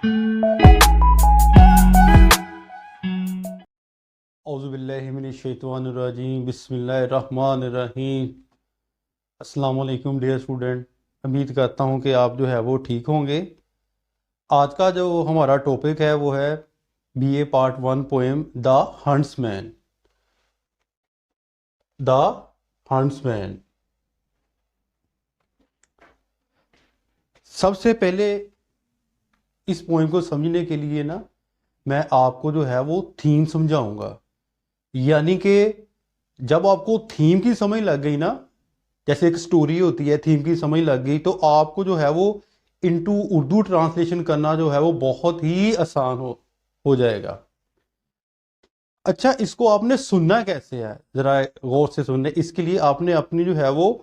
اعوذ باللہ من الشیطان الرجیم، بسم اللہ الرحمن الرحیم۔ السلام علیکم ڈیئر اسٹوڈنٹ، امید کرتا ہوں کہ آپ جو ہے وہ ٹھیک ہوں گے۔ آج کا جو ہمارا ٹاپک ہے وہ ہے B A part 1 poem the huntsman. The huntsman, سب سے پہلے اس پوئم کو سمجھنے کے لیے نا میں آپ کو جو ہے وہ تھیم سمجھاؤں گا، یعنی کہ جب آپ کو تھیم کی سمجھ لگ گئی نا، جیسے ایک سٹوری ہوتی ہے، تھیم کی سمجھ لگ گئی تو آپ کو جو ہے وہ انٹو اردو ٹرانسلیشن کرنا جو ہے وہ بہت ہی آسان ہو جائے گا۔ اچھا، اس کو آپ نے سننا کیسے ہے، ذرا غور سے سننے۔ اس کے لیے آپ نے اپنی جو ہے وہ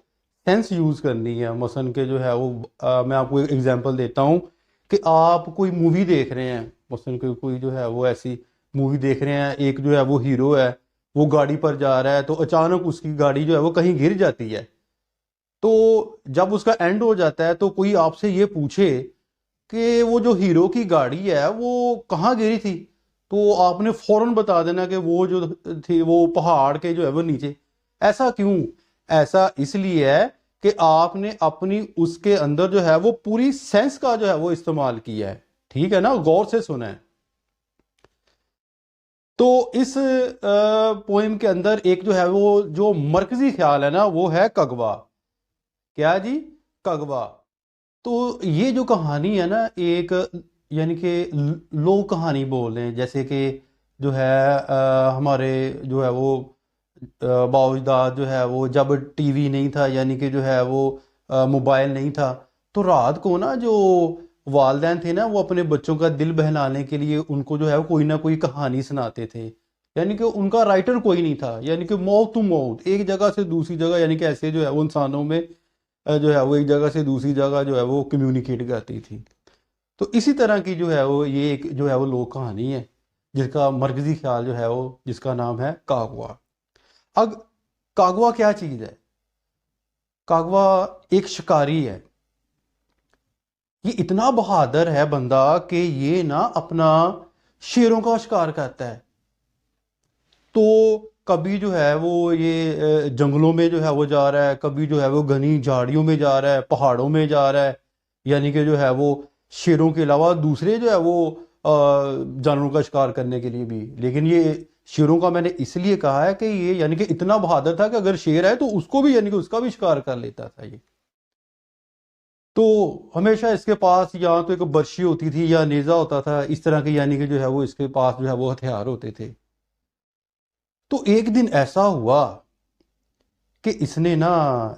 سینس یوز کرنی ہے۔ مثلا کہ جو ہے وہ میں آپ کو ایک ایگزامپل دیتا ہوں کہ آپ کوئی مووی دیکھ رہے ہیں، مثلا کہ کوئی جو ہے وہ ایسی مووی دیکھ رہے ہیں، ایک جو ہے وہ ہیرو ہے، وہ گاڑی پر جا رہا ہے تو اچانک اس کی گاڑی جو ہے وہ کہیں گر جاتی ہے۔ تو جب اس کا اینڈ ہو جاتا ہے تو کوئی آپ سے یہ پوچھے کہ وہ جو ہیرو کی گاڑی ہے وہ کہاں گری تھی، تو آپ نے فوراً بتا دینا کہ وہ جو تھی وہ پہاڑ کے جو ہے وہ نیچے۔ ایسا کیوں؟ ایسا اس لیے ہے کہ آپ نے اپنی اس کے اندر جو ہے وہ پوری سینس کا جو ہے وہ استعمال کیا ہے۔ ٹھیک ہے نا، غور سے سنیں۔ تو اس پوئم کے اندر ایک جو ہے وہ جو مرکزی خیال ہے نا وہ ہے کگوا۔ کیا جی؟ کگوا۔ تو یہ جو کہانی ہے نا، ایک یعنی کہ لوگ کہانی بول رہے ہیں، جیسے کہ جو ہے ہمارے جو ہے وہ بااجداد جو ہے وہ جب ٹی وی نہیں تھا، یعنی کہ جو ہے وہ موبائل نہیں تھا، تو رات کو نا جو والدین تھے نا وہ اپنے بچوں کا دل بہلانے کے لیے ان کو جو ہے وہ کوئی نہ کوئی کہانی سناتے تھے، یعنی کہ ان کا رائٹر کوئی نہیں تھا، یعنی کہ ماؤتھ ٹو ماؤتھ، ایک جگہ سے دوسری جگہ، یعنی کہ ایسے جو ہے وہ انسانوں میں جو ہے وہ ایک جگہ سے دوسری جگہ جو ہے وہ کمیونیکیٹ کرتی تھی۔ تو اسی طرح کی جو ہے وہ یہ ایک جو ہے وہ لوک کہانی ہے جس کا مرکزی خیال جو ہے وہ جس کا نام ہے کاغوا۔ اب کاغوا کیا چیز ہے؟ کاغوا ایک شکاری ہے۔ یہ اتنا بہادر ہے بندہ کہ یہ نا اپنا شیروں کا شکار کرتا ہے۔ تو کبھی جو ہے وہ یہ جنگلوں میں جو ہے وہ جا رہا ہے، کبھی جو ہے وہ گھنی جھاڑیوں میں جا رہا ہے، پہاڑوں میں جا رہا ہے، یعنی کہ جو ہے وہ شیروں کے علاوہ دوسرے جو ہے وہ جانوروں کا شکار کرنے کے لیے بھی۔ لیکن یہ شیروں کا میں نے اس لیے کہا ہے کہ یہ یعنی کہ اتنا بہادر تھا کہ اگر شیر ہے تو اس کو بھی یعنی کہ اس کا بھی شکار کر لیتا تھا یہ۔ تو ہمیشہ اس کے پاس یا تو ایک برشی ہوتی تھی یا نیزہ ہوتا تھا، اس طرح کے یعنی کہ جو ہے وہ اس کے پاس جو ہے وہ ہتھیار ہوتے تھے۔ تو ایک دن ایسا ہوا کہ اس نے نا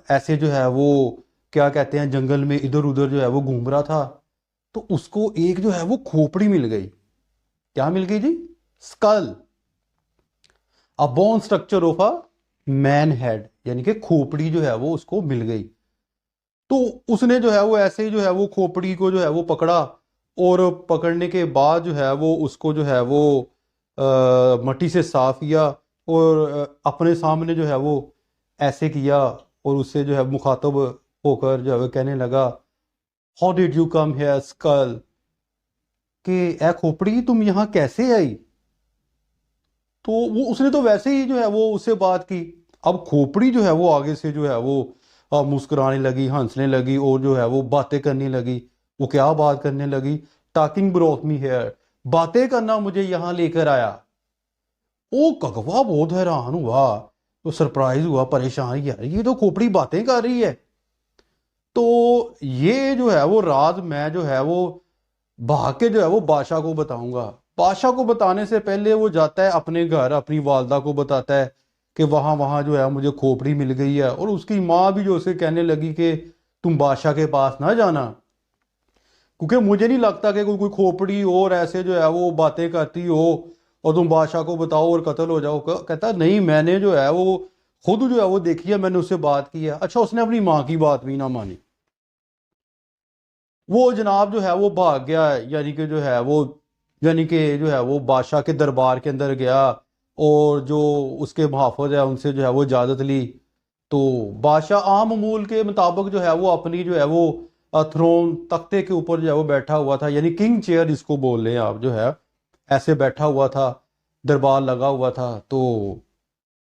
ایسے جو ہے وہ کیا کہتے ہیں جنگل میں ادھر ادھر جو ہے وہ گھوم رہا تھا، تو اس کو ایک جو ہے وہ کھوپڑی مل گئی۔ کیا مل گئی جی؟ Skull, a bone structure of a man head, یعنی کہ کھوپڑی جو ہے وہ اس کو مل گئی۔ تو اس نے جو ہے وہ ایسے ہی جو ہے وہ کھوپڑی کو جو ہے وہ پکڑا، اور پکڑنے کے بعد جو ہے وہ اس کو جو ہے وہ مٹی سے صاف کیا، اور اپنے سامنے جو ہے وہ ایسے کیا، اور اس سے جو ہے مخاطب ہو کر جو ہے وہ کہنے لگا how did you come here skill, کہ اے کھوپڑی تم یہاں کیسے آئی؟ تو وہ اس نے تو ویسے ہی جو ہے وہ اس سے بات کی۔ اب کھوپڑی جو ہے وہ آگے سے جو ہے وہ مسکرانے لگی، ہنسنے لگی، اور جو ہے وہ باتیں کرنے لگی۔ وہ کیا بات کرنے لگی؟ ٹاکنگ بروٹ می ہیئر، باتیں کرنا مجھے یہاں لے کر آیا۔ وہ کگوا بہت حیران ہوا، تو سرپرائز ہوا، پریشان، یار یہ تو کھوپڑی باتیں کر رہی ہے۔ تو یہ جو ہے وہ راز میں جو ہے وہ بھاگ کے جو ہے وہ بادشاہ کو بتاؤں گا۔ بادشاہ کو بتانے سے پہلے وہ جاتا ہے اپنے گھر، اپنی والدہ کو بتاتا ہے کہ وہاں جو ہے مجھے کھوپڑی مل گئی ہے، اور اس کی ماں بھی جو اسے کہنے لگی کہ تم بادشاہ کے پاس نہ جانا، کیونکہ مجھے نہیں لگتا کہ کوئی کھوپڑی اور ایسے جو ہے وہ باتیں کرتی ہو اور تم بادشاہ کو بتاؤ اور قتل ہو جاؤ۔ کہتا نہیں، میں نے جو ہے وہ خود جو ہے وہ دیکھی ہے، میں نے اس سے بات کی ہے۔ اچھا، اس نے اپنی ماں کی بات بھی نہ مانی۔ وہ جناب جو ہے وہ بھاگ گیا، یعنی کہ جو ہے وہ بادشاہ کے دربار کے اندر گیا، اور جو اس کے محافظ ہے ان سے جو ہے وہ اجازت لی۔ تو بادشاہ عام معمول کے مطابق جو ہے وہ اپنی جو ہے وہ थ्रोन तख्ते के ऊपर जो है वो बैठा हुआ था, यानी किंग चेयर जिसको बोल रहे हैं आप, जो है ऐसे बैठा हुआ था, दरबार लगा हुआ था। तो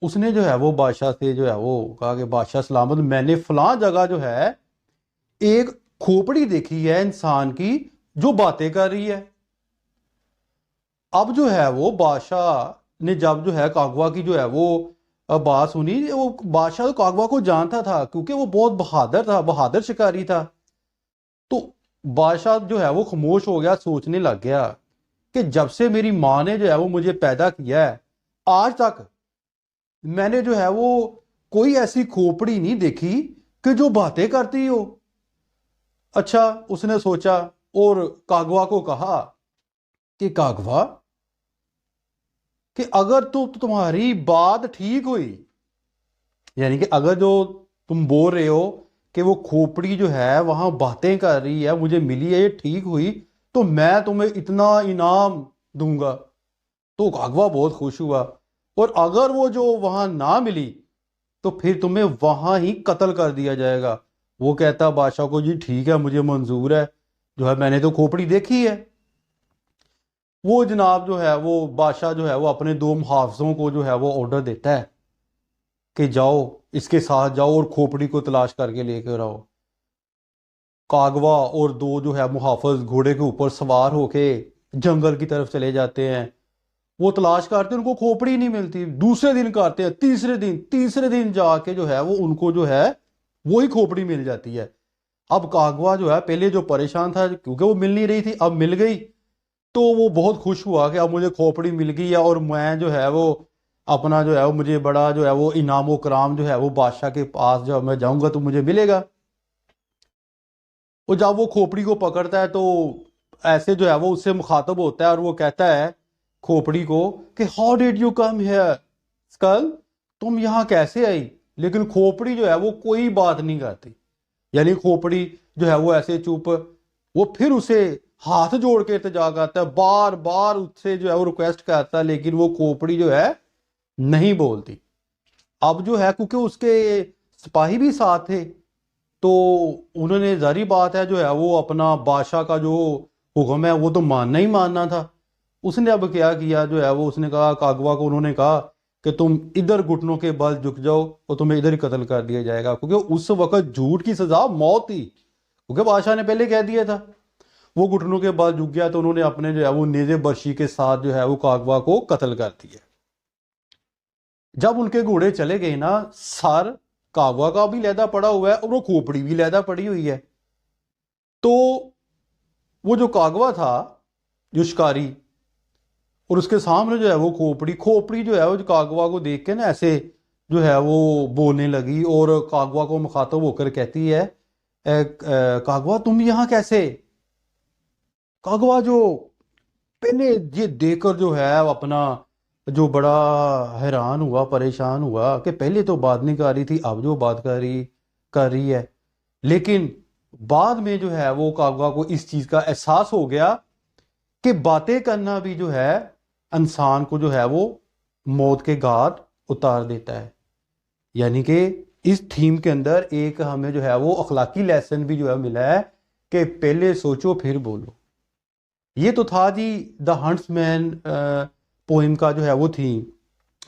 उसने जो है वो बादशाह से जो है वो कहा कि बादशाह सलामत, मैंने फलां जगह जो है एक खोपड़ी देखी है इंसान की जो बातें कर रही है। अब जो है वो बादशाह ने जब जो है कागवा की जो है वो बात सुनी, वो बादशाह तो कागवा को जानता था क्योंकि वो बहुत बहादुर था, बहादुर शिकारी था। तो बादशाह जो है वो खामोश हो गया, सोचने लग गया कि जब से मेरी माँ ने जो है वो मुझे पैदा किया है आज तक मैंने जो है वो कोई ऐसी खोपड़ी नहीं देखी कि जो बातें करती हो। अच्छा, उसने सोचा और कागवा को कहा कि कागवा, कि अगर तो तुम्हारी बात ठीक हुई, यानी कि अगर जो तुम बोल रहे हो कि वो खोपड़ी जो है वहां बातें कर रही है, मुझे मिली है, ये ठीक हुई, तो मैं तुम्हें इतना इनाम दूंगा। तो कागवा बहुत खुश हुआ। और अगर वो जो वहां ना मिली तो फिर तुम्हें वहां ही कत्ल कर दिया जाएगा। वो कहता बादशाह को, जी ठीक है, मुझे मंजूर है, जो है मैंने तो खोपड़ी देखी है। वो जनाब जो है वो बादशाह जो है वो अपने दो मुहाफिजों को जो है वो ऑर्डर देता है कि जाओ, इसके साथ जाओ और खोपड़ी को तलाश करके लेकर आओ। कागवा और दो जो है मुहाफिज घोड़े के ऊपर सवार होके जंगल की तरफ चले जाते हैं। वो तलाश करते हैं, उनको खोपड़ी नहीं मिलती। दूसरे दिन करते हैं, तीसरे दिन जाके जो है वो उनको जो है वही खोपड़ी मिल जाती है। अब कागवा जो है पहले जो परेशान था क्योंकि वो मिल नहीं रही थी, अब मिल गई, तो वो बहुत खुश हुआ कि अब मुझे खोपड़ी मिल गई है और मैं जो है वो अपना जो है वो मुझे बड़ा जो है वो इनाम व कराम जो है वो बादशाह के पास जब मैं जाऊंगा तो मुझे मिलेगा। और जब वो खोपड़ी को पकड़ता है तो ऐसे जो है वो उससे मुखातब होता है और वो कहता है खोपड़ी को कि how did you come here skull, तुम यहाँ कैसे आई। लेकिन खोपड़ी जो है वो कोई बात नहीं करती, यानी खोपड़ी जो है वो ऐसे चुप। वो फिर उसे हाथ जोड़ के इल्तिजा करता है, बार बार उससे जो है वो रिक्वेस्ट करता है, लेकिन वो खोपड़ी जो है नहीं बोलती। अब जो है क्योंकि उसके सिपाही भी साथ थे, तो उन्होंने जारी बात है जो है वो अपना बादशाह का जो हुक्म है वो तो मानना ही मानना था। उसने अब क्या किया जो है वो, उसने कहा कागवा को, उन्होंने कहा कि तुम इधर घुटनों के बल झुक जाओ और तुम्हें इधर ही कत्ल कर दिया जाएगा, क्योंकि उस वक्त झूठ की सजा मौत थी, क्योंकि बादशाह ने पहले कह दिया था। वो घुटनों के बल झुक गया तो उन्होंने अपने जो है वो नेज़े बर्शी के साथ जो है वो कागवा को कत्ल कर दिया। जब उनके घोड़े चले गए ना, सर कागवा का भी लहदा पड़ा हुआ है और वो खोपड़ी भी लहदा पड़ी हुई है। तो वो जो कागवा था जो शिकारी, और उसके सामने जो है वो खोपड़ी, खोपड़ी जो है वो कागवा को देख के ना ऐसे जो है वो बोलने लगी और कागवा को मुखातब होकर कहती है, कागवा तुम यहाँ कैसे। कागवा जो पहले ये देखकर जो है अपना जो बड़ा हैरान हुआ, परेशान हुआ कि पहले तो बात नहीं कर रही थी, अब जो बात कर रही है। लेकिन बाद में जो है वो कागवा को इस चीज का एहसास हो गया कि बातें करना भी जो है इंसान को जो है वो मौत के घाट उतार देता है। यानी कि इस थीम के अंदर एक हमें जो है वो अखलाकी लेसन भी जो है मिला है कि पहले सोचो फिर बोलो। ये तो था जी द हंट्समैन पोइम का जो है वो थीम।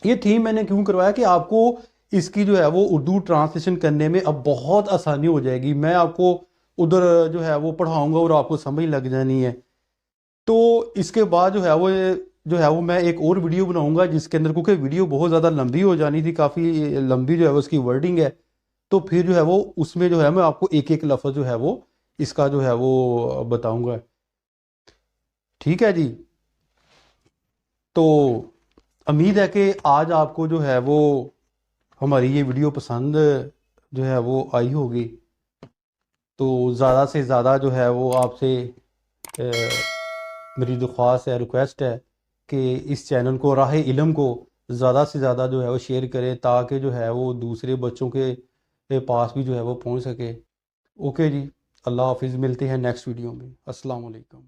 ये थीम मैंने क्यों करवाया कि आपको इसकी जो है वो उर्दू ट्रांसलेशन करने में अब बहुत आसानी हो जाएगी। मैं आपको उधर जो है वो पढ़ाऊंगा और आपको समझ लग जानी है। तो इसके बाद जो है वो मैं एक और वीडियो बनाऊंगा जिसके अंदर, क्योंकि वीडियो बहुत ज़्यादा लंबी हो जानी थी, काफ़ी लंबी जो है वो उसकी वर्डिंग है, तो फिर जो है वो उसमें जो है मैं आपको एक एक लफ्ज़ जो है वो इसका जो है वो बताऊंगा। ठीक है जी। तो उम्मीद है कि आज आपको जो है वो हमारी ये वीडियो पसंद जो है वो आई होगी। तो ज़्यादा से ज़्यादा जो है वो आपसे मेरी दरख्वास्त है, रिक्वेस्ट है कि इस चैनल को, राह इल्म को ज़्यादा से ज़्यादा जो है वो शेयर करें ताकि जो है वो दूसरे बच्चों के पास भी जो है वो पहुंच सके। ओके जी, अल्लाह हाफिज़, मिलते हैं नेक्स्ट वीडियो में। अस्सलाम वालेकुम।